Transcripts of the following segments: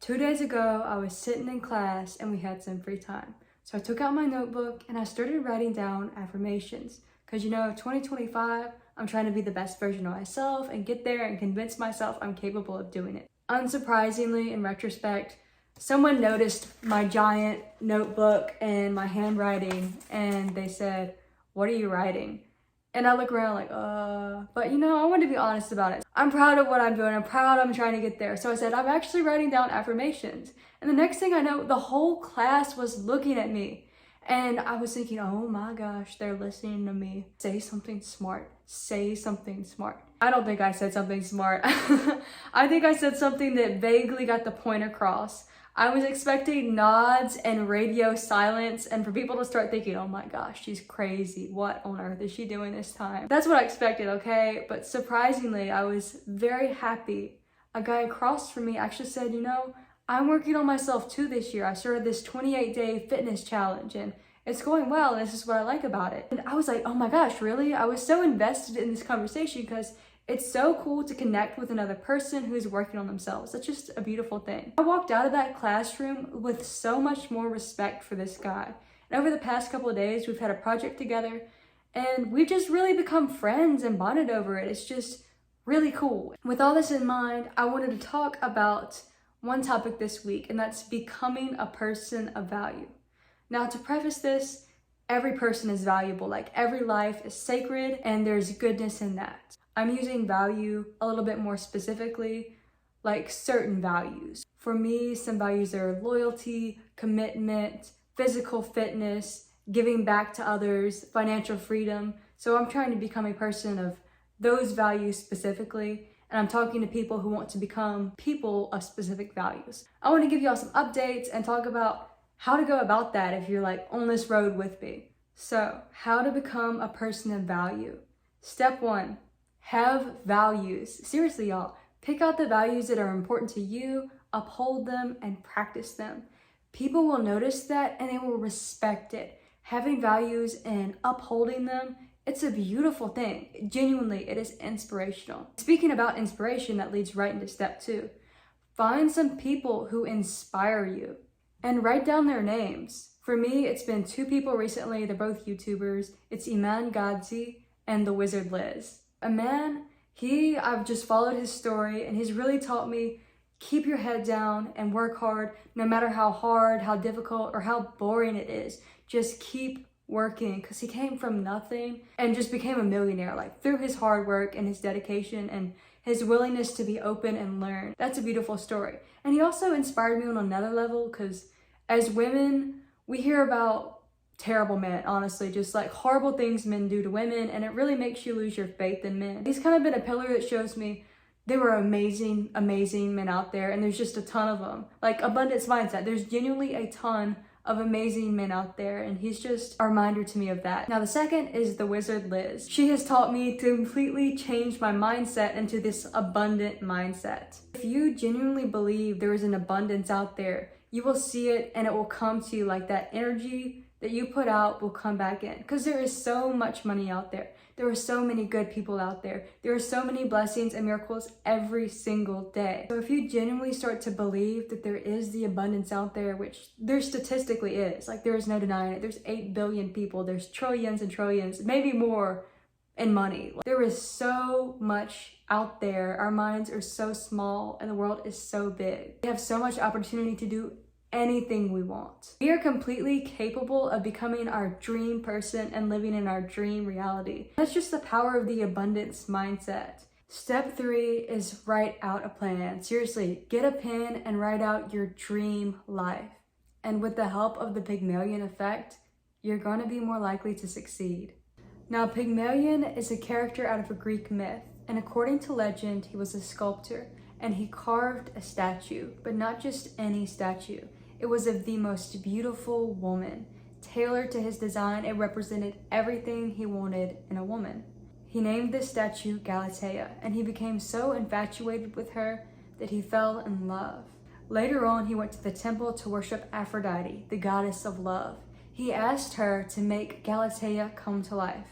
2 days ago, I was sitting in class and we had some free time. So I took out my notebook and I started writing down affirmations. Because 2025, I'm trying to be the best version of myself and get there and convince myself I'm capable of doing it. Unsurprisingly, in retrospect, someone noticed my giant notebook and my handwriting and they said, "What are you writing?" And I look around like, but I want to be honest about it. I'm proud of what I'm doing. I'm proud I'm trying to get there. So I said, I'm actually writing down affirmations. And the next thing I know, the whole class was looking at me. And I was thinking, oh my gosh, they're listening to me. Say something smart. Say something smart. I don't think I said something smart. I think I said something that vaguely got the point across. I was expecting nods and radio silence and for people to start thinking, oh my gosh, she's crazy. What on earth is she doing this time? That's what I expected, okay? But surprisingly, I was very happy. A guy across from me actually said, I'm working on myself too this year. I started this 28-day fitness challenge and it's going well. And this is what I like about it. And I was like, oh my gosh, really? I was so invested in this conversation because it's so cool to connect with another person who's working on themselves. That's just a beautiful thing. I walked out of that classroom with so much more respect for this guy. And over the past couple of days, we've had a project together and we've just really become friends and bonded over it. It's just really cool. With all this in mind, I wanted to talk about one topic this week, and that's becoming a person of value. Now, to preface this, every person is valuable. Like every life is sacred and there's goodness in that. I'm using value a little bit more specifically, like certain values. For me, some values are loyalty, commitment, physical fitness, giving back to others, financial freedom. So I'm trying to become a person of those values specifically, and I'm talking to people who want to become people of specific values. I want to give y'all some updates and talk about how to go about that if you're like on this road with me. So, how to become a person of value. Step 1. Have values. Seriously, y'all. Pick out the values that are important to you, uphold them, and practice them. People will notice that and they will respect it. Having values and upholding them, it's a beautiful thing. Genuinely, it is inspirational. Speaking about inspiration, that leads right into step 2. Find some people who inspire you and write down their names. For me, it's been 2 people recently. They're both YouTubers. It's Iman Gadzhi and the Wizard Liz. Iman, I've just followed his story and he's really taught me keep your head down and work hard no matter how hard, how difficult, or how boring it is. Just keep working because he came from nothing and just became a millionaire like through his hard work and his dedication and his willingness to be open and learn. That's a beautiful story. And he also inspired me on another level because as women, we hear about terrible men, honestly, just like horrible things men do to women, and it really makes you lose your faith in men. He's kind of been a pillar that shows me there were amazing, amazing men out there, and there's just a ton of them. Like abundance mindset, there's genuinely a ton of amazing men out there, and he's just a reminder to me of that. Now, the second is the Wizard Liz. She has taught me to completely change my mindset into this abundant mindset. If you genuinely believe there is an abundance out there, you will see it and it will come to you. Like that energy that you put out will come back in because there is so much money out there. There are so many good people out there. There are so many blessings and miracles every single day. So if you genuinely start to believe that there is the abundance out there, which there statistically is, like there is no denying it. There's 8 billion people. There's trillions and trillions, maybe more in money. There is so much out there. Our minds are so small and the world is so big. We have so much opportunity to do anything we want. We are completely capable of becoming our dream person and living in our dream reality. That's just the power of the abundance mindset. Step 3 is write out a plan. Seriously, get a pen and write out your dream life. And with the help of the Pygmalion effect, you're going to be more likely to succeed. Now, Pygmalion is a character out of a Greek myth, and according to legend, he was a sculptor, and he carved a statue, but not just any statue. It was of the most beautiful woman. Tailored to his design, it represented everything he wanted in a woman. He named this statue Galatea, and he became so infatuated with her that he fell in love. Later on, he went to the temple to worship Aphrodite, the goddess of love. He asked her to make Galatea come to life,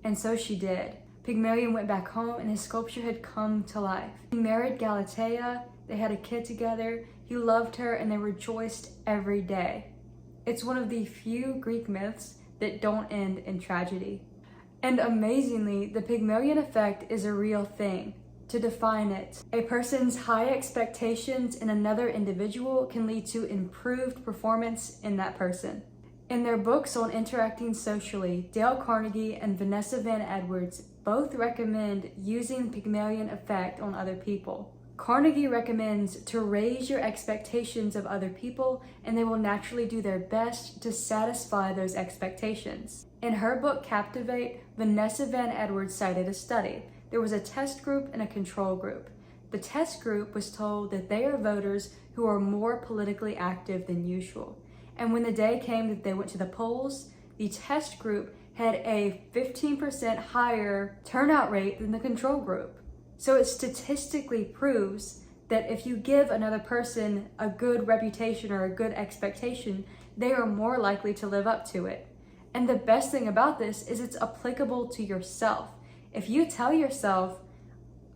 and so she did. Pygmalion went back home and his sculpture had come to life. He married Galatea, they had a kid together. He loved her and they rejoiced every day. It's one of the few Greek myths that don't end in tragedy. And amazingly, the Pygmalion effect is a real thing. To define it, a person's high expectations in another individual can lead to improved performance in that person. In their books on interacting socially, Dale Carnegie and Vanessa Van Edwards both recommend using the Pygmalion effect on other people. Carnegie recommends to raise your expectations of other people, and they will naturally do their best to satisfy those expectations. In her book Captivate, Vanessa Van Edwards cited a study. There was a test group and a control group. The test group was told that they are voters who are more politically active than usual. And when the day came that they went to the polls, the test group had a 15% higher turnout rate than the control group. So it statistically proves that if you give another person a good reputation or a good expectation, they are more likely to live up to it. And the best thing about this is it's applicable to yourself. If you tell yourself,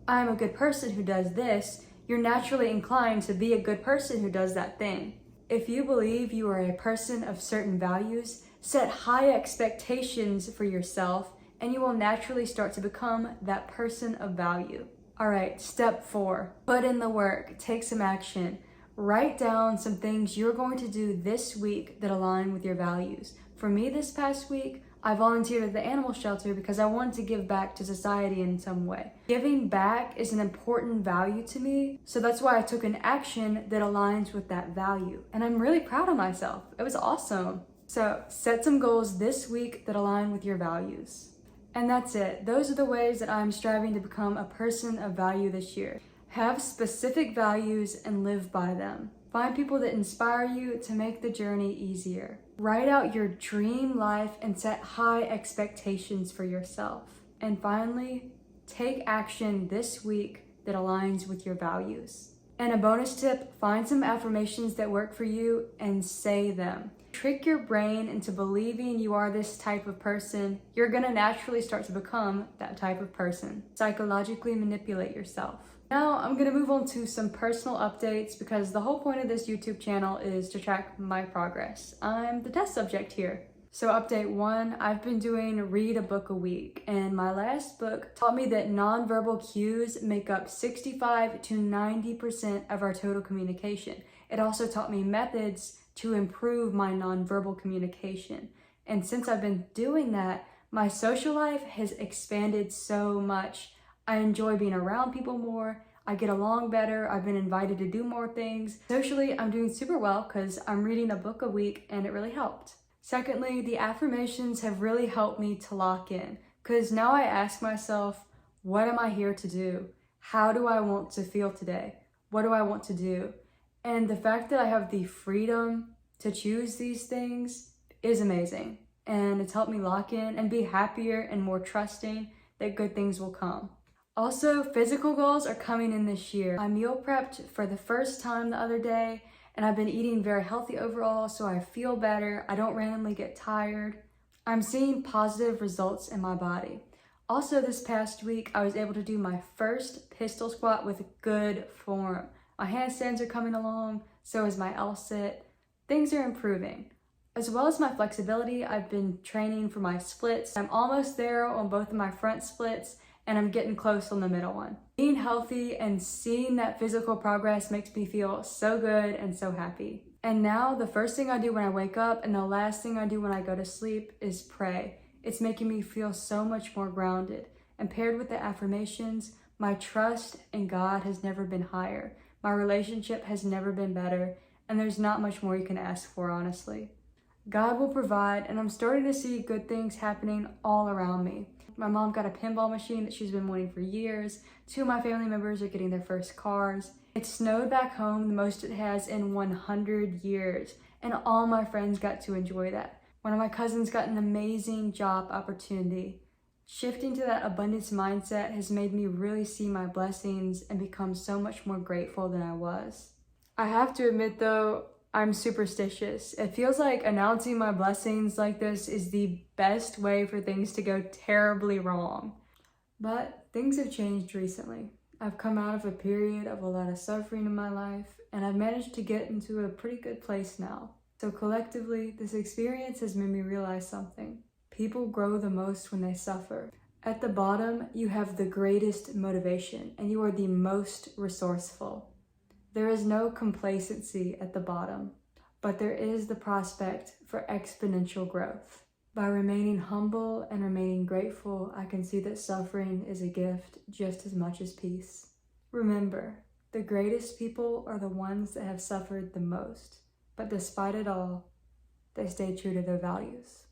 I'm a good person who does this, you're naturally inclined to be a good person who does that thing. If you believe you are a person of certain values, set high expectations for yourself, and you will naturally start to become that person of value. All right, step 4, put in the work, take some action. Write down some things you're going to do this week that align with your values. For me this past week, I volunteered at the animal shelter because I wanted to give back to society in some way. Giving back is an important value to me, so that's why I took an action that aligns with that value. And I'm really proud of myself. It was awesome. So set some goals this week that align with your values. And that's it. Those are the ways that I'm striving to become a person of value this year. Have specific values and live by them. Find people that inspire you to make the journey easier. Write out your dream life and set high expectations for yourself. And finally, take action this week that aligns with your values. And a bonus tip, find some affirmations that work for you and say them. Trick your brain into believing you are this type of person. You're gonna naturally start to become that type of person. Psychologically manipulate yourself. Now I'm gonna move on to some personal updates because the whole point of this YouTube channel is to track my progress. I'm the test subject here. So update 1, I've been doing read a book a week, and my last book taught me that nonverbal cues make up 65 to 90% of our total communication. It also taught me methods to improve my nonverbal communication. And since I've been doing that, my social life has expanded so much. I enjoy being around people more, I get along better, I've been invited to do more things. Socially, I'm doing super well because I'm reading a book a week and it really helped. Secondly, the affirmations have really helped me to lock in because now I ask myself, what am I here to do? How do I want to feel today? What do I want to do? And the fact that I have the freedom to choose these things is amazing. And it's helped me lock in and be happier and more trusting that good things will come. Also, physical goals are coming in this year. I meal prepped for the first time the other day, and I've been eating very healthy overall, so I feel better. I don't randomly get tired. I'm seeing positive results in my body. Also, this past week, I was able to do my first pistol squat with good form. My handstands are coming along, so is my L-sit. Things are improving. As well as my flexibility, I've been training for my splits. I'm almost there on both of my front splits, and I'm getting close on the middle one. Being healthy and seeing that physical progress makes me feel so good and so happy. And now the first thing I do when I wake up and the last thing I do when I go to sleep is pray. It's making me feel so much more grounded. And paired with the affirmations, my trust in God has never been higher. My relationship has never been better, and there's not much more you can ask for, honestly. God will provide, and I'm starting to see good things happening all around me. My mom got a pinball machine that she's been wanting for years. 2 of my family members are getting their first cars. It snowed back home the most it has in 100 years, and all my friends got to enjoy that. One of my cousins got an amazing job opportunity. Shifting to that abundance mindset has made me really see my blessings and become so much more grateful than I was. I have to admit though, I'm superstitious. It feels like announcing my blessings like this is the best way for things to go terribly wrong. But things have changed recently. I've come out of a period of a lot of suffering in my life, and I've managed to get into a pretty good place now. So collectively, this experience has made me realize something. People grow the most when they suffer. At the bottom, you have the greatest motivation, and you are the most resourceful. There is no complacency at the bottom, but there is the prospect for exponential growth. By remaining humble and remaining grateful, I can see that suffering is a gift just as much as peace. Remember, the greatest people are the ones that have suffered the most, but despite it all, they stay true to their values.